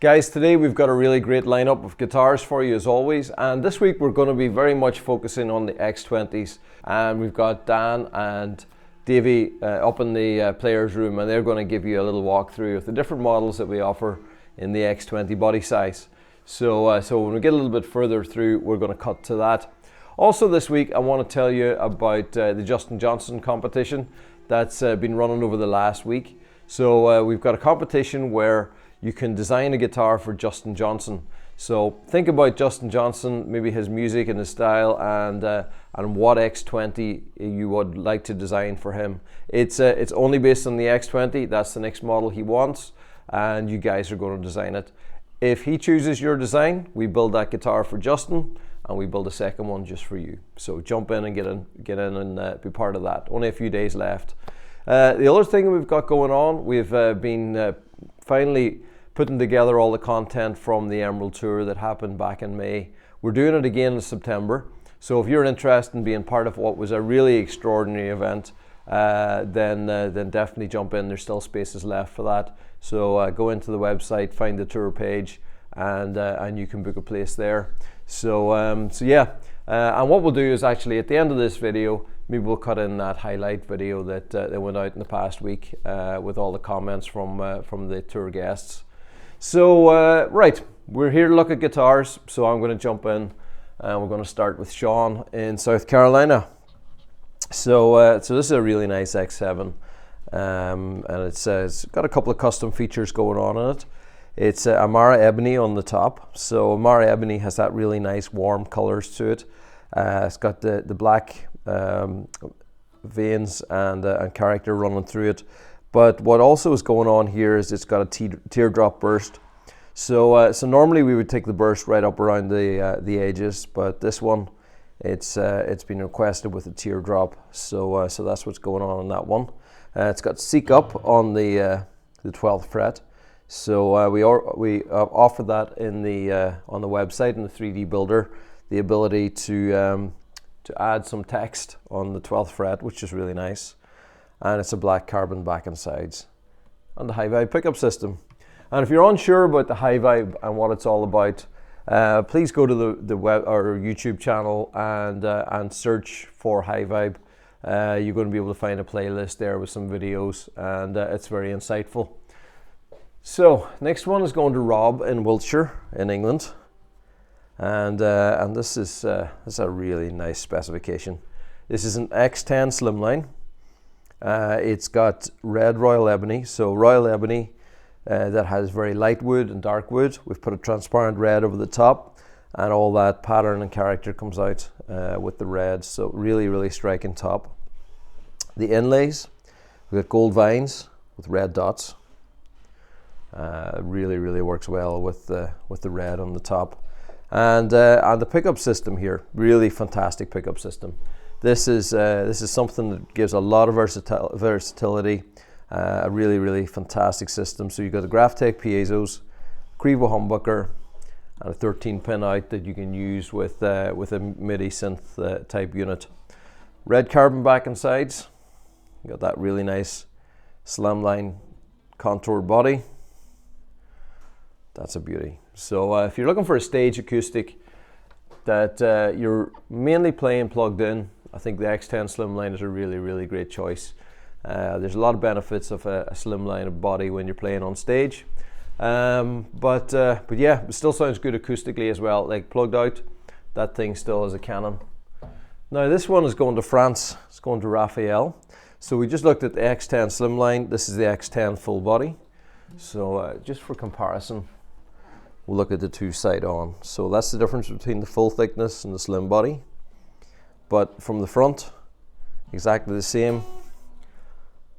Guys, today we've got a really great lineup of guitars for you as always, and this week we're going to be very much focusing on the X20s, and we've got Dan and Davy up in the players room, and they're going to give you a little walkthrough of the different models that we offer in the X20 body size. So when we get a little bit further through, we're going to cut to that. Also this week I want to tell you about the Justin Johnson competition that's been running over the last week. So we've got a competition where you can design a guitar for Justin Johnson. So think about Justin Johnson, maybe his music and his style, and what X20 you would like to design for him. It's only based on the X20. That's the next model he wants, and you guys are going to design it. If he chooses your design, we build that guitar for Justin, and we build a second one just for you. So jump in and get in and be part of that. Only a few days left. The other thing we've got going on, we've been finally putting together all the content from the Emerald Tour that happened back in May. We're doing it again in September. So if you're interested in being part of what was a really extraordinary event, then definitely jump in. There's still spaces left for that. So go into the website, find the tour page, and you can book a place there. So yeah, and what we'll do is actually at the end of this video, maybe we'll cut in that highlight video that went out in the past week with all the comments from the tour guests. So right, we're here to look at guitars, so I'm going to jump in and we're going to start with Sean in South Carolina. So this is a really nice X7, and it's got a couple of custom features going on in it. It's Amara Ebony on the top, so Amara Ebony has that really nice warm colors to it. It's got the black veins and character running through it. But what also is going on here is it's got a teardrop burst. So normally we would take the burst right up around the edges, but this one it's been requested with a teardrop. So that's what's going on that one. It's got seek up on the 12th fret. So we offer that in on the website in the 3D builder, the ability to add some text on the 12th fret, which is really nice. And it's a black carbon back and sides, and the high vibe pickup system. And if you're unsure about the high vibe and what it's all about, please go to the web or YouTube channel and search for high vibe. You're going to be able to find a playlist there with some videos, and it's very insightful. So next one is going to Rob in Wiltshire in England, and this is a really nice specification. This is an X10 slimline. It's got red royal ebony, so royal ebony that has very light wood and dark wood. We've put a transparent red over the top, and all that pattern and character comes out with the red, so really striking top. The inlays, we've got gold vines with red dots. Really works well with the red on the top, and the pickup system here, really fantastic pickup system. This is something that gives a lot of versatility, a really fantastic system. So you've got the Graphtec piezo's, Crevo humbucker, and a 13-pin out that you can use with a MIDI synth type unit. Red carbon back and sides. You got that really nice slimline contoured body. That's a beauty. So if you're looking for a stage acoustic that you're mainly playing plugged in, I think the X10 slimline is a really great choice. There's a lot of benefits of a slimline of body when you're playing on stage, but yeah, it still sounds good acoustically as well. Like plugged out, that thing still is a cannon. Now this one is going to France. It's going to Raphael. So we just looked at the X10 slimline. This is the X10 full body. So just for comparison, we'll look at the two side on. So that's the difference between the full thickness and the slim body. But from the front, exactly the same,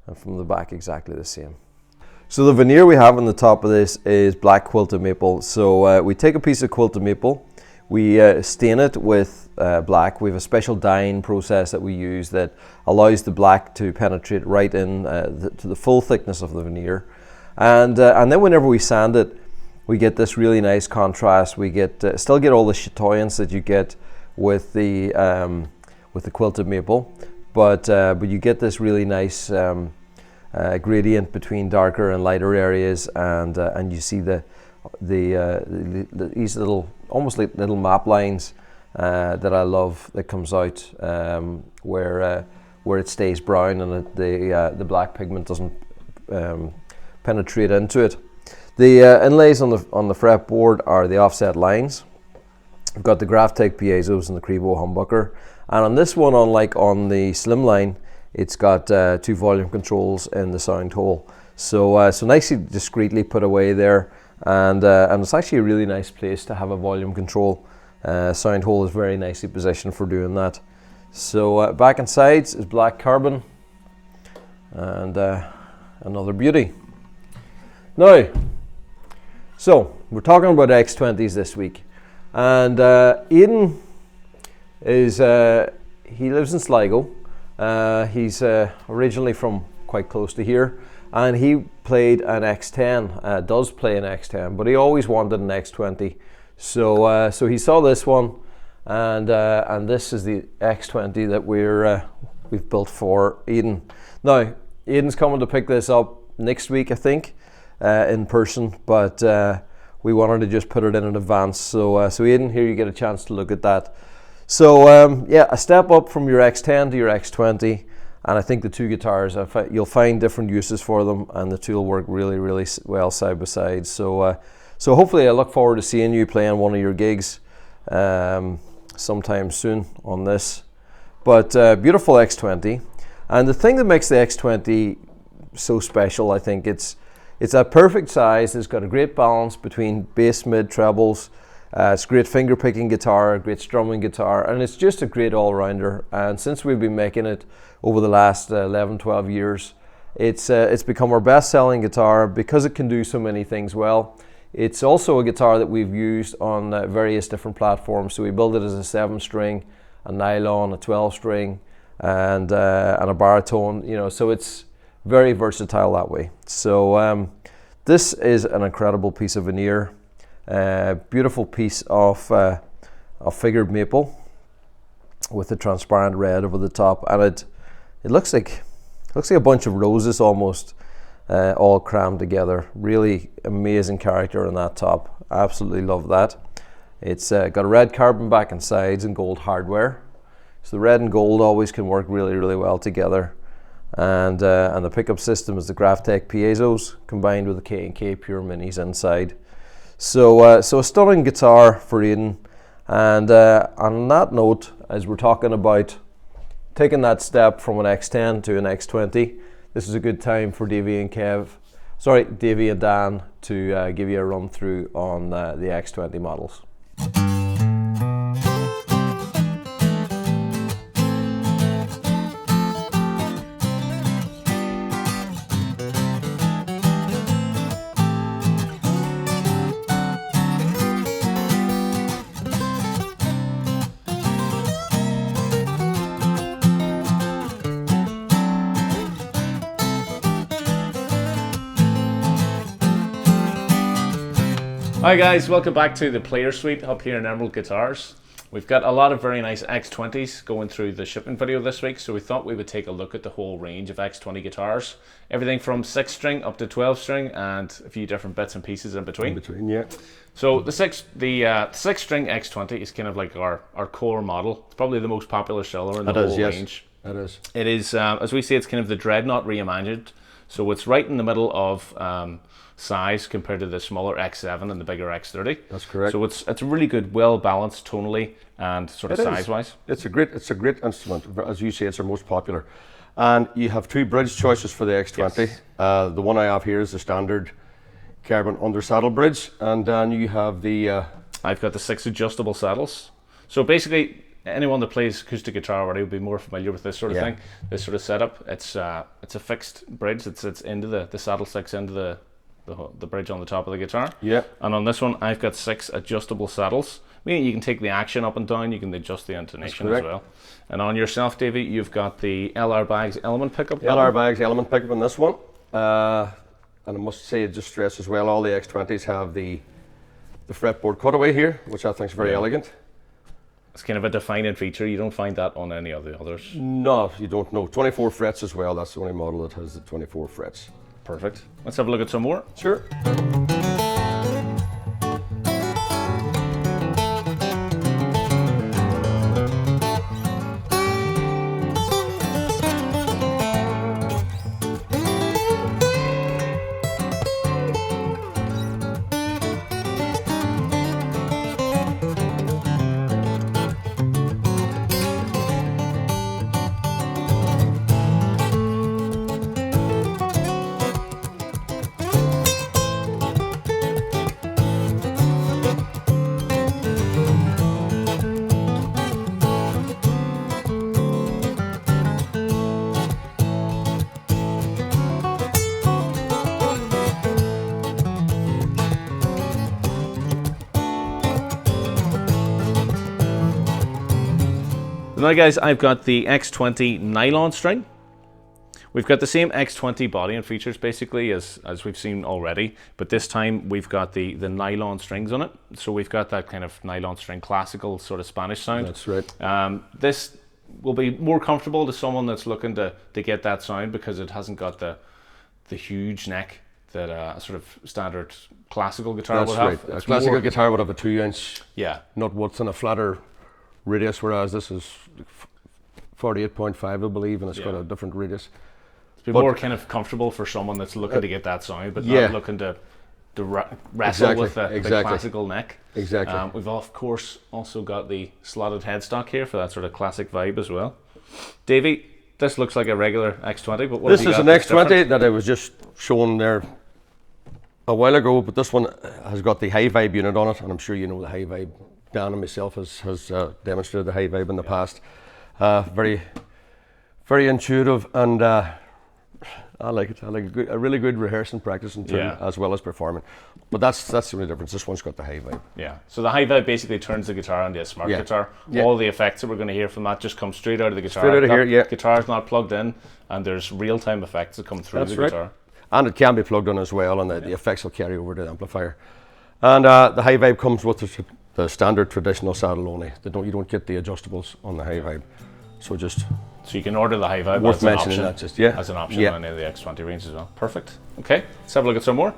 and from the back, exactly the same. So the veneer we have on the top of this is black quilted maple. So we take a piece of quilted maple, we stain it with black. We have a special dyeing process that we use that allows the black to penetrate right in to the full thickness of the veneer. And then whenever we sand it, we get this really nice contrast. We still get all the chatoyance that you get with the quilted maple, but you get this really nice gradient between darker and lighter areas, and you see these little, almost like little map lines that I love, that comes out where it stays brown and the black pigment doesn't penetrate into it. The inlays on the fretboard are the offset lines. We've got the Graphtec piezos and the Crebo humbucker, and on this one, unlike on the Slimline, it's got 2 volume controls in the sound hole. So nicely discreetly put away there, and it's actually a really nice place to have a volume control. Sound hole is very nicely positioned for doing that. So back and sides is black carbon, and another beauty. Now, so we're talking about X20s this week, and Aidan is he lives in Sligo. He's originally from quite close to here, and he played an X10, does play an X10, but he always wanted an X20. So he saw this one, and this is the X20 that we've built for Aidan. Now, Aidan's coming to pick this up next week, I think, in person, but we wanted to just put it in advance. So Aidan, here you get a chance to look at that. So yeah, a step up from your X10 to your X20, and I think the two guitars, you'll find different uses for them, and the two will work really, really well side by side. So hopefully I look forward to seeing you playing one of your gigs sometime soon on this. But beautiful X20, and the thing that makes the X20 so special, I think it's a perfect size. It's got a great balance between bass, mid, trebles. It's a great finger picking guitar, a great strumming guitar, and it's just a great all-rounder. And since we've been making it over the last 11-12 years, it's become our best-selling guitar because it can do so many things well. It's also a guitar that we've used on various different platforms. So we build it as a 7-string, a nylon, a 12-string, and a baritone. You know, so it's very versatile that way. So this is an incredible piece of veneer, beautiful piece of figured maple with the transparent red over the top, and it looks like a bunch of roses almost, all crammed together. Really amazing character on that top. Absolutely love that. It's got a red carbon back and sides and gold hardware. So the red and gold always can work really, really well together. And the pickup system is the Graphtec piezos combined with the K&K Pure Minis inside. So a stunning guitar for Aidan. And on that note, as we're talking about taking that step from an X10 to an X20, this is a good time for Davy and Dan to give you a run through on the X20 models. Hi guys, welcome back to the Player Suite up here in Emerald Guitars. We've got a lot of very nice X20s going through the shipping video this week, so we thought we would take a look at the whole range of X20 guitars. Everything from 6-string up to 12-string and a few different bits and pieces in between. Yeah. So the 6-string X20 is kind of like our core model. It's probably the most popular seller in the whole range. It is. It is, as we say, it's kind of the Dreadnought reimagined. So it's right in the middle of size compared to the smaller X7 and the bigger X30. That's correct. So it's really good, well balanced tonally and sort of size wise. It's a great instrument. As you say, it's our most popular. And you have two bridge choices for the X20. Yes. The one I have here is the standard carbon under saddle bridge, and then you have the I've got the 6 adjustable saddles. So basically anyone that plays acoustic guitar already would be more familiar with this sort of thing, this sort of setup. It's a fixed bridge that sits into the saddle 6 into the bridge on the top of the guitar. Yeah. And on this one, I've got 6 adjustable saddles, meaning you can take the action up and down, you can adjust the intonation as well. And on yourself, Davey, you've got the LR Bags element pickup. LR Bags element pickup on this one. And I must say, just stress as well, all the X20s have the fretboard cutaway here, which I think is very elegant. It's kind of a defining feature. You don't find that on any of the others. No, you don't know. 24 frets as well. That's the only model that has the 24 frets. Perfect. Let's have a look at some more. Sure. So now guys, I've got the X20 nylon string. We've got the same X20 body and features basically as we've seen already, but this time we've got the nylon strings on it. So we've got that kind of nylon string classical sort of Spanish sound. That's right. This will be more comfortable to someone that's looking to get that sound because it hasn't got the huge neck that a sort of standard classical guitar would have. Right. A classical guitar would have a 2-inch nut width and a flatter radius, whereas this is 48.5, I believe, and it's got a different radius. It's more kind of comfortable for someone that's looking to get that sound, but not looking to wrestle with the classical neck. Exactly. We've of course also got the slotted headstock here for that sort of classic vibe as well. Davey, this looks like a regular X20, but what this have you is got an X20 different? that I was just showing there a while ago, but this one has got the high vibe unit on it, and I'm sure you know the high vibe. Dan and myself has demonstrated the high vibe in the past. Very, very intuitive, and I like it. I like a really good rehearsing, practicing tune, as well as performing. But that's the only difference. This one's got the high vibe. Yeah. So the high vibe basically turns the guitar into a smart guitar. All the effects that we're going to hear from that just come straight out of the guitar. Straight out of here, yeah. Guitar's not plugged in, and there's real-time effects that come through the guitar. And it can be plugged in as well, and the effects will carry over to the amplifier. And the high vibe comes with the standard traditional saddle only. You don't get the adjustables on the high vibe. So you can order the high vibe worth mentioning that as an option on any of the X20 range as well. Perfect. Okay, let's have a look at some more.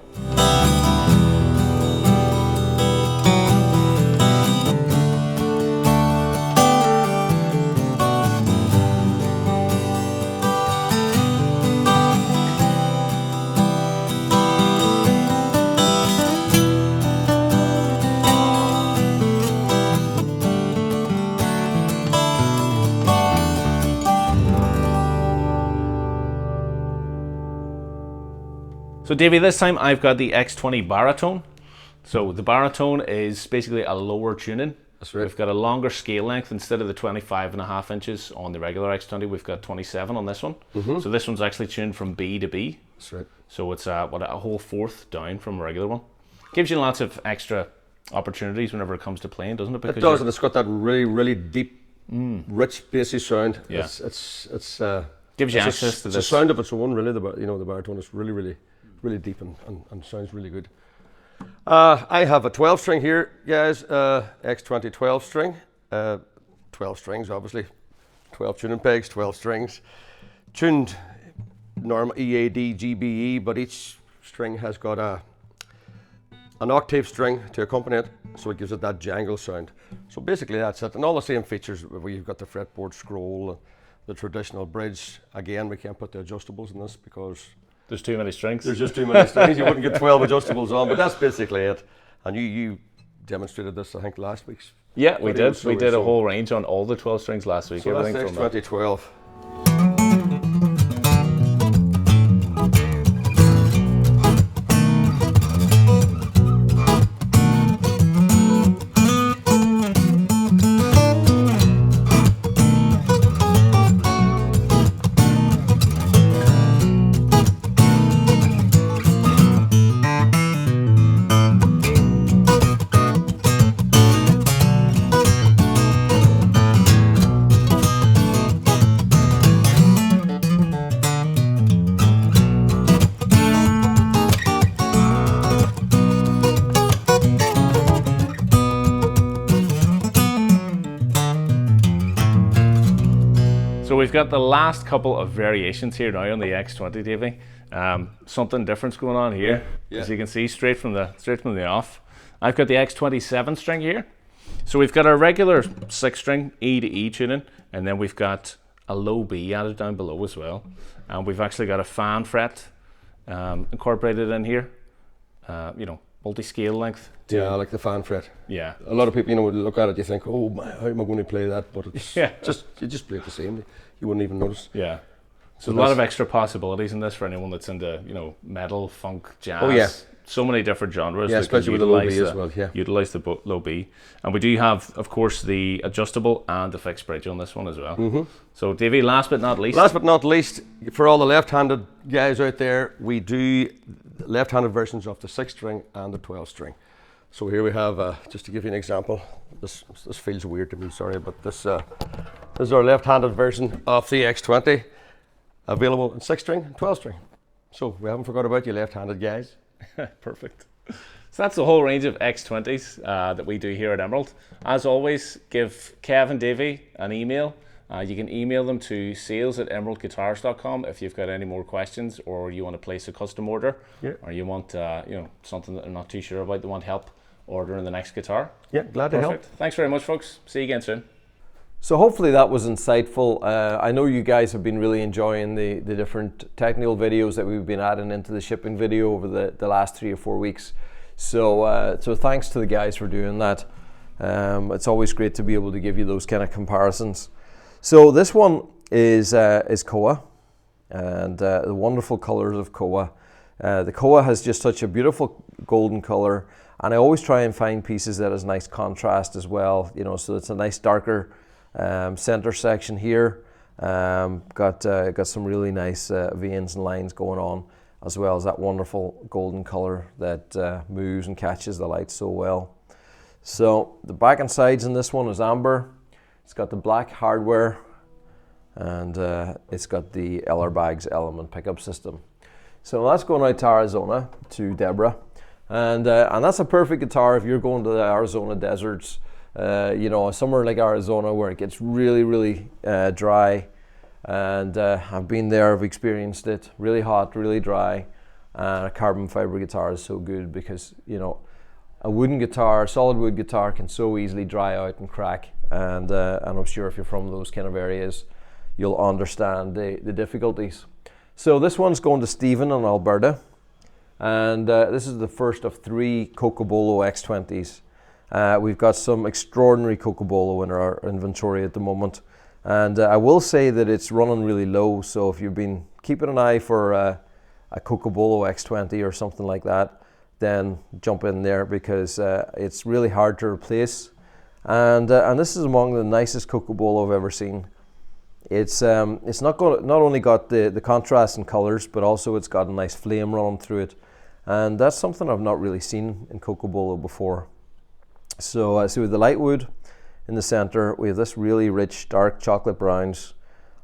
So Davey, this time I've got the X20 baritone. So the baritone is basically a lower tuning. That's right. We've got a longer scale length. Instead of the 25.5 inches on the regular X20, we've got 27 on this one. So this one's actually tuned from B to B. That's right. So it's a whole fourth down from a regular one. Gives you lots of extra opportunities whenever it comes to playing, doesn't it? Because it does, and it's got that really, really deep, rich, bassy sound. Yeah. It's gives you access to this. It's a sound of its own, really. The baritone is really, really, really deep and sounds really good. I have a 12 string here, guys. X20 12 string. 12 strings, obviously. 12 tuning pegs, 12 strings. Tuned normal EAD, GBE, but each string has got an octave string to accompany it, so it gives it that jangle sound. So basically that's it, and all the same features where you've got the fretboard scroll, the traditional bridge. Again, we can't put the adjustables in this because there's too many strings. There's just too many strings. You wouldn't get 12 adjustables on, but that's basically it. And you demonstrated this, I think, last week's. Yeah, we did. We did a whole range on all the 12 strings last week. So that's X20 12. So we've got the last couple of variations here now on the X20, Davey. Something different's going on here, as you can see, straight from the off. I've got the X27 string here. So we've got our regular 6-string E to E tuning, and then we've got a low B added down below as well. And we've actually got a fan fret incorporated in here. Multi-scale length. Yeah, I like the fan fret. Yeah. A lot of people, would look at it, you think, oh my, how am I going to play that? But it's you just play it the same. You wouldn't even notice. Yeah. So a lot of extra possibilities in this for anyone that's into, metal, funk, jazz. Oh yeah. So many different genres. Yeah, especially with the low B as well. Yeah. Utilize the low B, and we do have, of course, the adjustable and the fixed bridge on this one as well. So, Davey, last but not least. Last but not least, for all the left-handed guys out there, we do left-handed versions of the 6-string and the 12-string. So here we have, just to give you an example, this feels weird to me, sorry, but this This is our left-handed version of the X20, available in 6-string and 12-string. So we haven't forgot about you left-handed guys. Perfect. So that's the whole range of X20s that we do here at Emerald. As always, give Kev and Davy an email. You can email them to sales@emeraldguitars.com if you've got any more questions, or you want to place a custom order, or you want something that they're not too sure about, they want help ordering the next guitar. Yeah, glad to help. Thanks very much, folks. See you again soon. So hopefully that was insightful. I know you guys have been really enjoying the different technical videos that we've been adding into the shipping video over the last 3 or 4 weeks. So thanks to the guys for doing that. It's always great to be able to give you those kind of comparisons. So this one is Koa, and the wonderful colors of Koa. The Koa has just such a beautiful golden color, and I always try and find pieces that has nice contrast as well. So it's a nice darker center section here. Got some really nice veins and lines going on, as well as that wonderful golden color that moves and catches the light so well. So the back and sides in this one is amber. It's got the black hardware, and it's got the LR Bags element pickup system. So that's going out to Arizona, to Deborah, and that's a perfect guitar if you're going to the Arizona deserts. Somewhere like Arizona where it gets really, really dry, and I've been there, I've experienced it, really hot, really dry, and a carbon fiber guitar is so good because, a wooden guitar, solid wood guitar can so easily dry out and crack, and I'm sure if you're from those kind of areas, you'll understand the difficulties. So this one's going to Stephen in Alberta, and this is the first of 3 Co.Donegal X20s. We've got some extraordinary Co.Donegal in our inventory at the moment, and I will say that it's running really low, so if you've been keeping an eye for a Co.Donegal X20 or something like that, then jump in there, because it's really hard to replace, and this is among the nicest Co.Donegal I've ever seen. It's not only got the contrast in colors, but also it's got a nice flame running through it, and that's something I've not really seen in Co.Donegal before. So with the light wood in the center, we have this really rich dark chocolate browns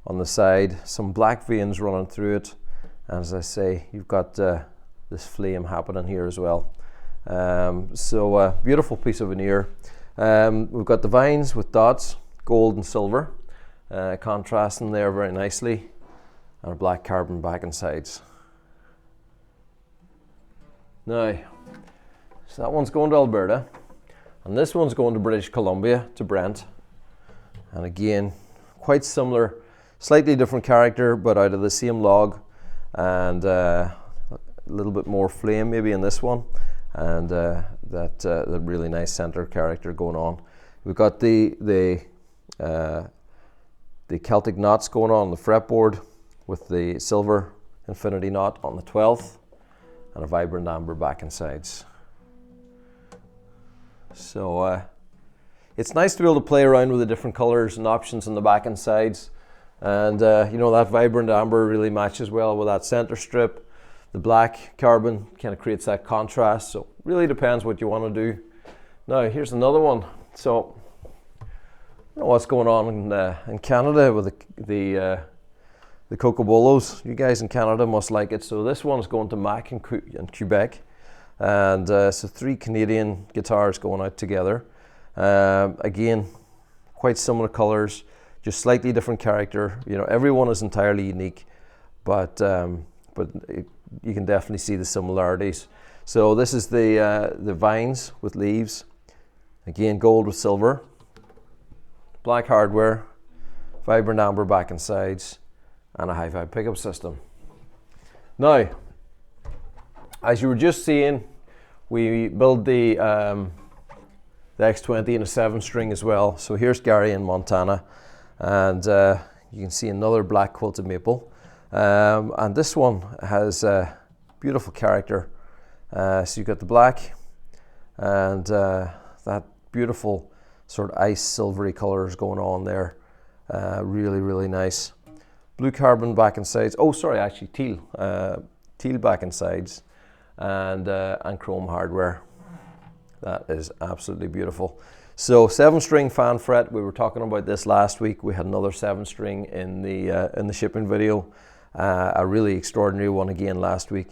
on the side, some black veins running through it, and as I say, you've got this flame happening here as well. Beautiful piece of veneer. We've got the vines with dots, gold and silver, contrasting there very nicely, and a black carbon back and sides. Now, so that one's going to Alberta, and this one's going to British Columbia, to Brent. And again, quite similar, slightly different character, but out of the same log, and a little bit more flame maybe in this one, and that really nice center character going on. We've got the Celtic knots going on the fretboard with the silver infinity knot on the 12th, and a vibrant amber back and sides. So it's nice to be able to play around with the different colors and options on the back and sides, and that vibrant amber really matches well with that center strip. The black carbon kind of creates that contrast, so really depends what you want to do. Now here's another one. So what's going on in Canada with the Co.Donegalos. You guys in Canada must like it. So this one's going to Mac in Quebec, and so 3 Canadian guitars going out together. Again, quite similar colors, just slightly different character. Every one is entirely unique, but you can definitely see the similarities. So this is the vines with leaves, again gold with silver, black hardware, vibrant amber back and sides, and a hi-fi pickup system. Now, as you were just seeing, we build the X20 in a 7-string as well. So here's Gary in Montana, and you can see another black quilted maple, and this one has a beautiful character. So you've got the black and that beautiful sort of ice silvery colors going on there. Really, really nice. Blue carbon back and sides. Oh, sorry, actually teal back and sides, and chrome hardware. That is absolutely beautiful. So 7-string fan fret, we were talking about this last week. We had another 7-string in the shipping video, a really extraordinary one again last week.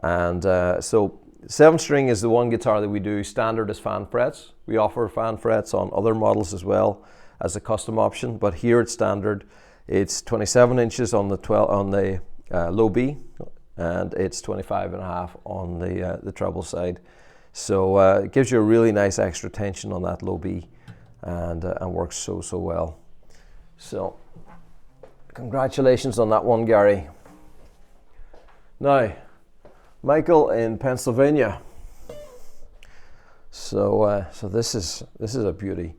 And so 7-string is the one guitar that we do standard as fan frets. We offer fan frets on other models as well as a custom option, but here it's standard. It's 27 inches on the low B, and it's 25.5 on the treble side. So it gives you a really nice extra tension on that low B, and works so well. So congratulations on that one, Gary. Now, Michael in Pennsylvania. So this is a beauty.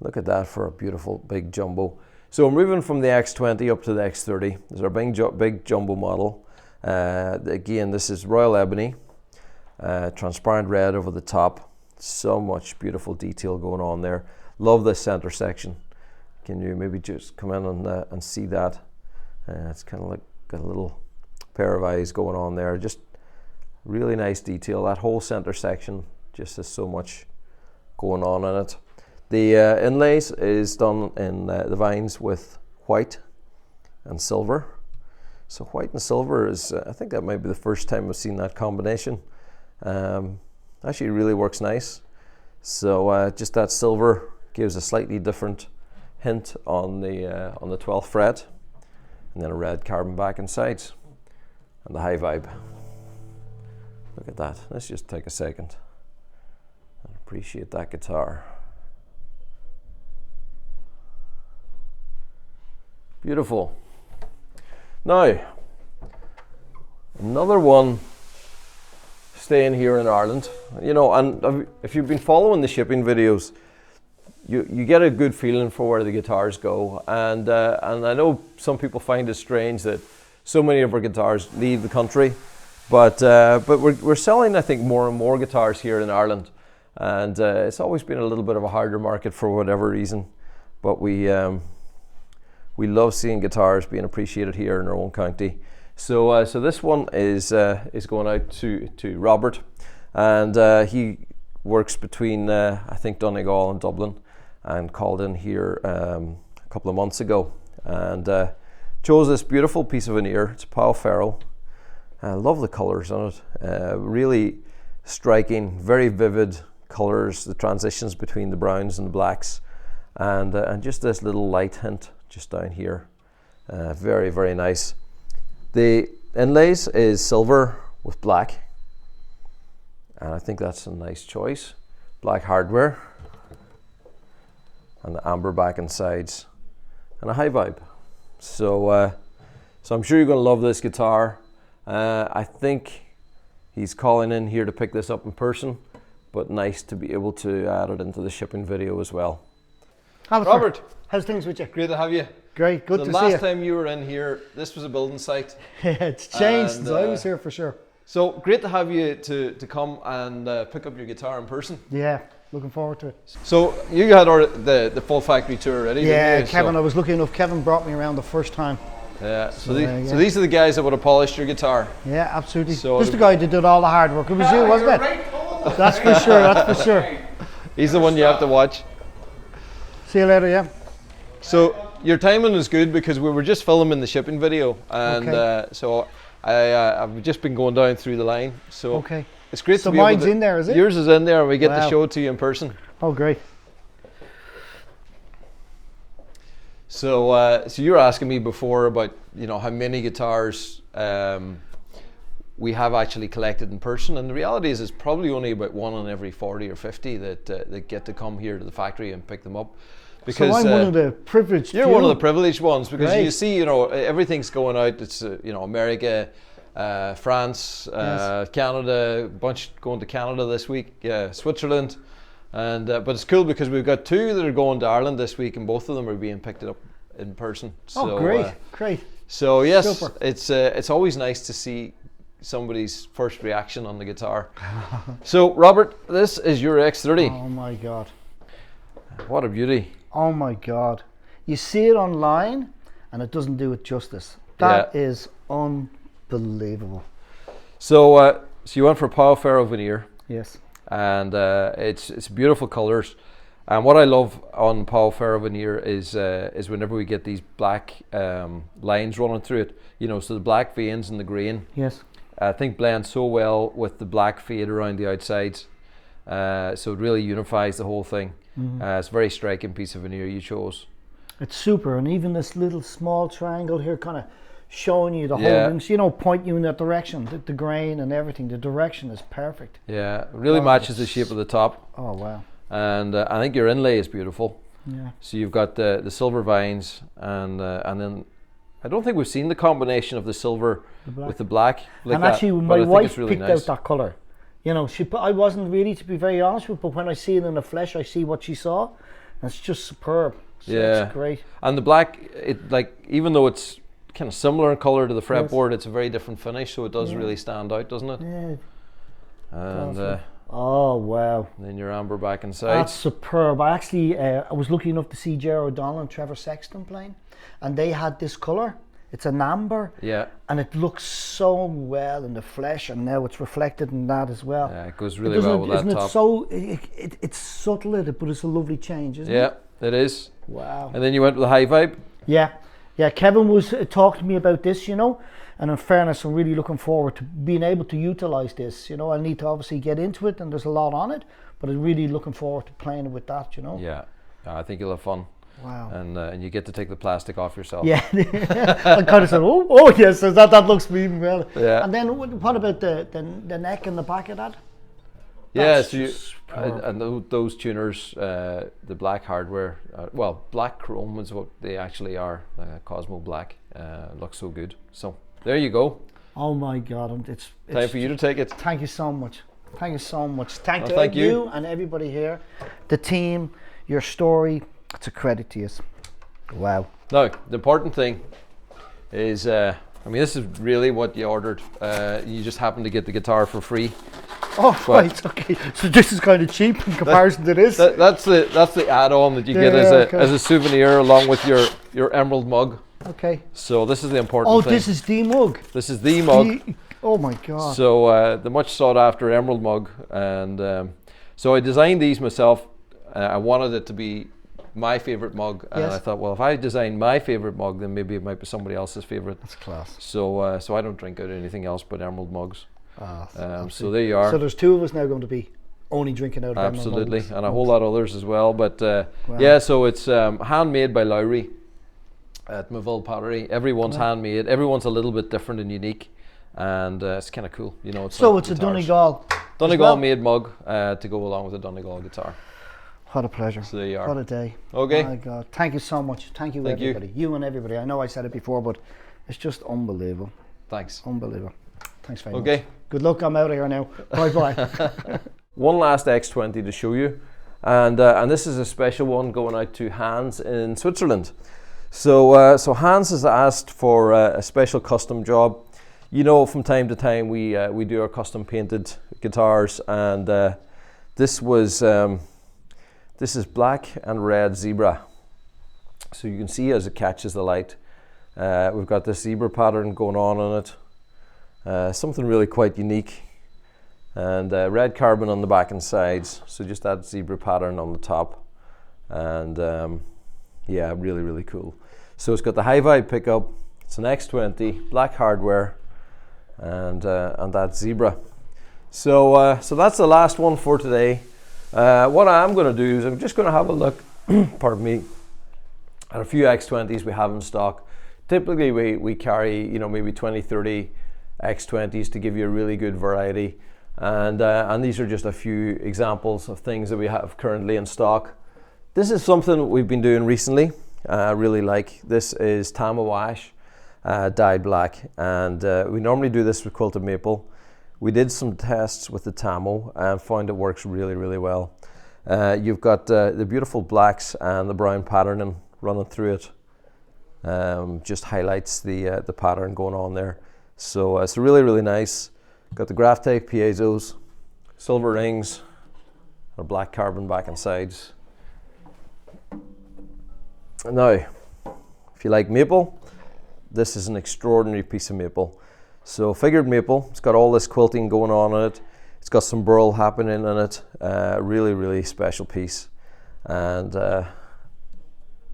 Look at that for a beautiful big jumbo. So we're moving from the X20 up to the X30. This is our big jumbo model. Again, this is Royal Ebony. Transparent red over the top. So much beautiful detail going on there. Love this center section. Can you maybe just come in and see that? It's kind of like got a little pair of eyes going on there. Just really nice detail. That whole center section just has so much going on in it. The inlays is done in the vines with white and silver. So white and silver is, I think that might be the first time I've seen that combination. Actually really works nice. So just that silver gives a slightly different hint on the 12th fret, and then a red carbon back and sides, and the high vibe. Look at that. Let's just take a second and appreciate that guitar. Beautiful. Now, another one staying here in Ireland, you know, and if you've been following the shipping videos, you get a good feeling for where the guitars go, and I know some people find it strange that so many of our guitars leave the country, but we're selling, I think, more and more guitars here in Ireland, and it's always been a little bit of a harder market for whatever reason, but we love seeing guitars being appreciated here in our own county. So this one is going out to Robert, and he works between I think Donegal and Dublin, and called in here a couple of months ago, and chose this beautiful piece of veneer. It's Pau Ferro. I love the colours on it. Really striking, very vivid colours. The transitions between the browns and the blacks, and just this little light hint just down here. Very, very nice. The inlays is silver with black, and I think that's a nice choice. Black hardware, and the amber back and sides, and a high vibe. So I'm sure you're going to love this guitar. I think he's calling in here to pick this up in person, but nice to be able to add it into the shipping video as well. Alistair, Robert, how's things with you? great to have you. Great, good The to see last you. time you were in here, this was a building site. It's changed And, since I was here for sure. So great to have you to come and pick up your guitar in person. Yeah, looking forward to it. So you had the full factory tour already, Yeah, didn't you? Kevin, I was lucky enough. Kevin brought me around the first time. Yeah. So yeah. these are the guys that would have polished your guitar. Yeah, absolutely. So Just the guy that did all the hard work. It was you, wasn't it? That's for sure, that's for sure. He's the one you have to watch. See you later, yeah. So your timing is good because we were just filming the shipping video, and Okay. so I've just been going down through the line. So Okay. it's great So to be able mine's to, in there, is it? Yours is in there, and we get to Wow. show it to you in person. Oh, great. So so you were asking me before about, you know, how many guitars we have actually collected in person, and the reality is it's probably only about 1 in every 40 or 50 that get to come here to the factory and pick them up. So I'm one of the privileged You're few. one of the privileged ones, because Great. you see, you know, everything's going out. It's you know, America, France, Yes. Canada, a bunch going to Canada this week, Switzerland, and but it's cool because we've got 2 that are going to Ireland this week, and both of them are being picked up in person. Oh, great, great. So yes, Super. it's always nice to see somebody's first reaction on the guitar. So Robert, this is your X30. Oh my God. What a beauty. Oh my God. You see it online and it doesn't do it justice. That is unbelievable. So so you went for Pau Ferro veneer. Yes. and it's beautiful colours. And what I love on Pau Ferro veneer is whenever we get these black lines running through it, you know, so the black veins and the grain. Yes. I think blend so well with the black fade around the outsides, so it really unifies the whole thing. It's a very striking piece of veneer you chose. It's super, and even this little small triangle here, kind of showing you the whole things, you know, pointing you in that direction. The grain and everything, the direction is perfect. Yeah, it really matches the shape of the top. Oh wow! And I think your inlay is beautiful. Yeah. So you've got the silver vines, and then I don't think we've seen the combination of the silver with the black. Like and that, actually, but my I think wife it's really picked nice. out that colour. You know, I wasn't really, to be very honest with you, but when I see it in the flesh, I see what she saw. And it's just superb. So Yeah, it's great. And the black, it like, even though it's kind of similar in colour to the fretboard, it's a very different finish, so it does really stand out, doesn't it? Yeah. And Oh wow! then your amber back and That's sides. superb. I actually, I was lucky enough to see Ger O'Donnell and Trevor Sexton playing, and they had this colour. It's an amber, Yeah, and it looks so well in the flesh, and now it's reflected in that as well. it goes really well with that isn't top. it so? It's subtle, but it's a lovely change, isn't it? Yeah, it is. Wow. And then you went with the high vibe. Yeah, Kevin was talking to me about this, you know, and in fairness, I'm really looking forward to being able to utilise this. You know, I need to obviously get into it, and there's a lot on it, but I'm really looking forward to playing with that. You know. Yeah, I think you'll have fun. Wow. And you get to take the plastic off yourself. Yeah, I kind of said, oh yes, so that looks even well. Yeah. And then what about the neck and the back of that? Yeah, That's so you, just superb. and those tuners, the black hardware, well, black chrome is what they actually are. Cosmo black looks so good. So there you go. Oh my God, it's Time for you to take it. Thank you so much. Thank you so much. Thank you. you and everybody here, the team, your story. It's a credit to you. Wow. Now, the important thing is, I mean, this is really what you ordered. You just happened to get the guitar for free. Oh, right, okay. So this is kind of cheap in comparison to this. That's the add-on that you get as a souvenir along with your emerald mug. Okay. So this is the important thing. This is the mug. This is the mug. Oh my God. So the much sought after emerald mug, and so I designed these myself. I wanted it to be my favorite mug, and Yes. I thought, well, if I design my favorite mug, then maybe it might be somebody else's favorite. That's class. So so I don't drink out anything else but emerald mugs. Ah, So there you are. So there's two of us now going to be only drinking out of emerald Absolutely, mugs. and a whole lot of others as well. But yeah, so it's handmade by Lowry at Moville Pottery. Everyone's handmade. Everyone's a little bit different and unique, and it's kind of cool. You know, it's So like it's a guitars. Donegal. Donegal well? made mug to go along with the Donegal guitar. What a pleasure. So there you are. What a day. Okay. My God. Thank you so much. Thank you, Thank you. everybody. You and everybody. I know I said it before, but it's just unbelievable. Thanks. Unbelievable. Thanks very much. Okay. Good luck. I'm out of here now. Bye bye. One last X20 to show you, and this is a special one going out to Hans in Switzerland. So so Hans has asked for a special custom job. You know, from time to time we do our custom painted guitars, and this is black and red zebra. So you can see as it catches the light, we've got this zebra pattern going on it. Something really quite unique. And red carbon on the back and sides, so just that zebra pattern on the top, and yeah, really cool. So it's got the high vibe pickup, it's an X20, black hardware, and that zebra. So so that's the last one for today. What I'm going to do is I'm just going to have a look, pardon me, at a few X20s we have in stock. Typically we carry, you know, maybe 20-30 X20s to give you a really good variety. And these are just a few examples of things that we have currently in stock. This is something we've been doing recently. I really like. This is Tamawash dyed black, and we normally do this with quilted maple. We did some tests with the Tamo and found it works really well. You've got the beautiful blacks and the brown patterning running through it. Just highlights the pattern going on there. So it's really nice. Got the graph type piezos, silver rings, or black carbon back and sides. Now, if you like maple, this is an extraordinary piece of maple. So figured maple, it's got all this quilting going on in it. It's got some burl happening in it. Really, really special piece. And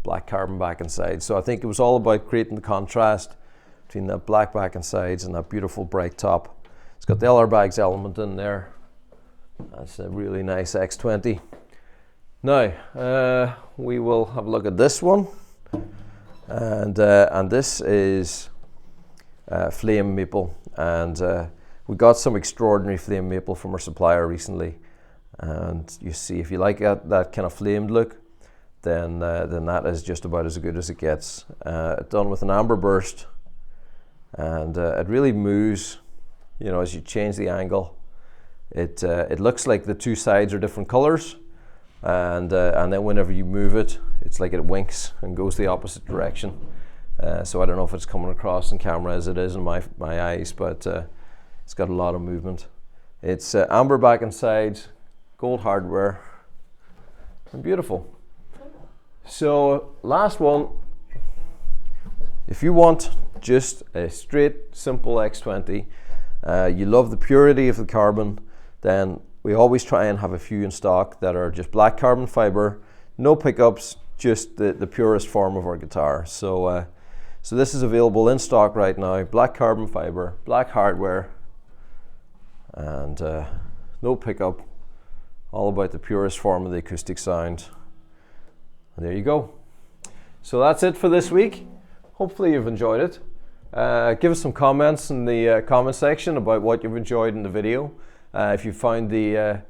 black carbon back and sides. So I think it was all about creating the contrast between that black back and sides and that beautiful bright top. It's got the LR bags element in there. That's a really nice X20. Now we will have a look at this one, and this is flame maple, and we got some extraordinary flame maple from our supplier recently. And you see, if you like that kind of flamed look, then that is just about as good as it gets. Done with an amber burst, and it really moves, you know, as you change the angle. It looks like the two sides are different colors, and then whenever you move it, it's like it winks and goes the opposite direction. So I don't know if it's coming across in camera as it is in my eyes, but it's got a lot of movement. It's amber back and sides, gold hardware, and beautiful. So last one, if you want just a straight, simple X20, you love the purity of the carbon, then we always try and have a few in stock that are just black carbon fiber, no pickups, just the purest form of our guitar. So this is available in stock right now, black carbon fiber, black hardware, and no pickup, all about the purest form of the acoustic sound. And there you go. So that's it for this week. Hopefully you've enjoyed it. Give us some comments in the comment section about what you've enjoyed in the video. If you found the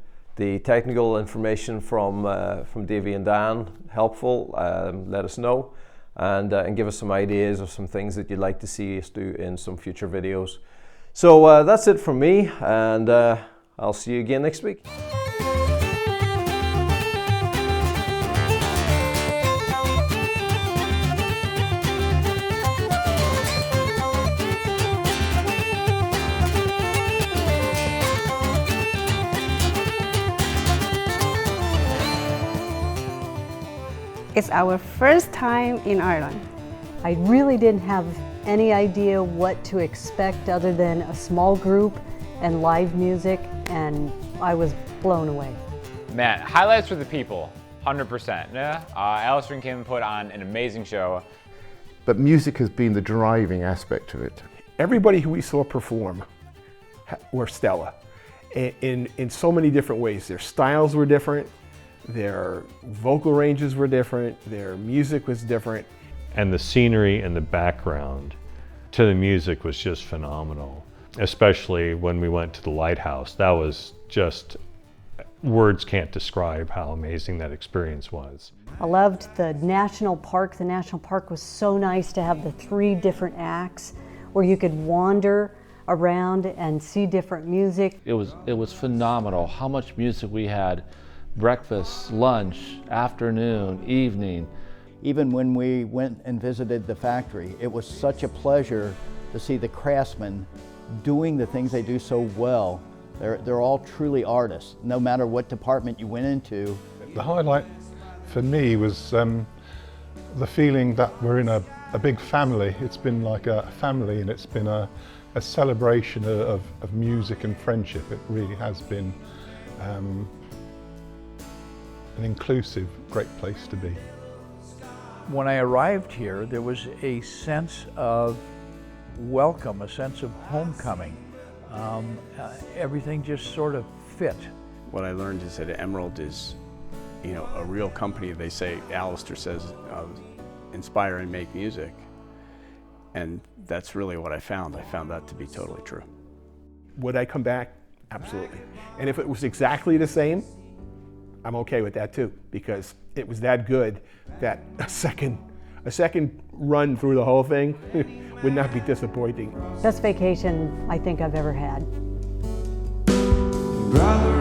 technical information from Davy and Dan helpful, let us know, and give us some ideas of some things that you'd like to see us do in some future videos. So that's it from me, and I'll see you again next week. It's our first time in Ireland. I really didn't have any idea what to expect other than a small group and live music, and I was blown away. Man, highlights for the people, 100%. Yeah? Alistair and Kim put on an amazing show. But music has been the driving aspect of it. Everybody who we saw perform were stellar in so many different ways. Their styles were different, their vocal ranges were different, their music was different. And the scenery and the background to the music was just phenomenal. Especially when we went to the lighthouse. That was just, words can't describe how amazing that experience was. I loved the national park. The national park was so nice to have the 3 different acts where you could wander around and see different music. It was phenomenal how much music we had. Breakfast, lunch, afternoon, evening. Even when we went and visited the factory, it was such a pleasure to see the craftsmen doing the things they do so well. They're all truly artists, no matter what department you went into. The highlight for me was the feeling that we're in a big family. It's been like a family, and it's been a celebration of music and friendship. It really has been an inclusive, great place to be. When I arrived here, there was a sense of welcome, a sense of homecoming. Everything just sort of fit. What I learned is that Emerald is, you know, a real company. They say, Alistair says, inspire and make music. And that's really what I found. I found that to be totally true. Would I come back? Absolutely. And if it was exactly the same, I'm okay with that too, because it was that good that a second run through the whole thing would not be disappointing. Best vacation I think I've ever had. Brother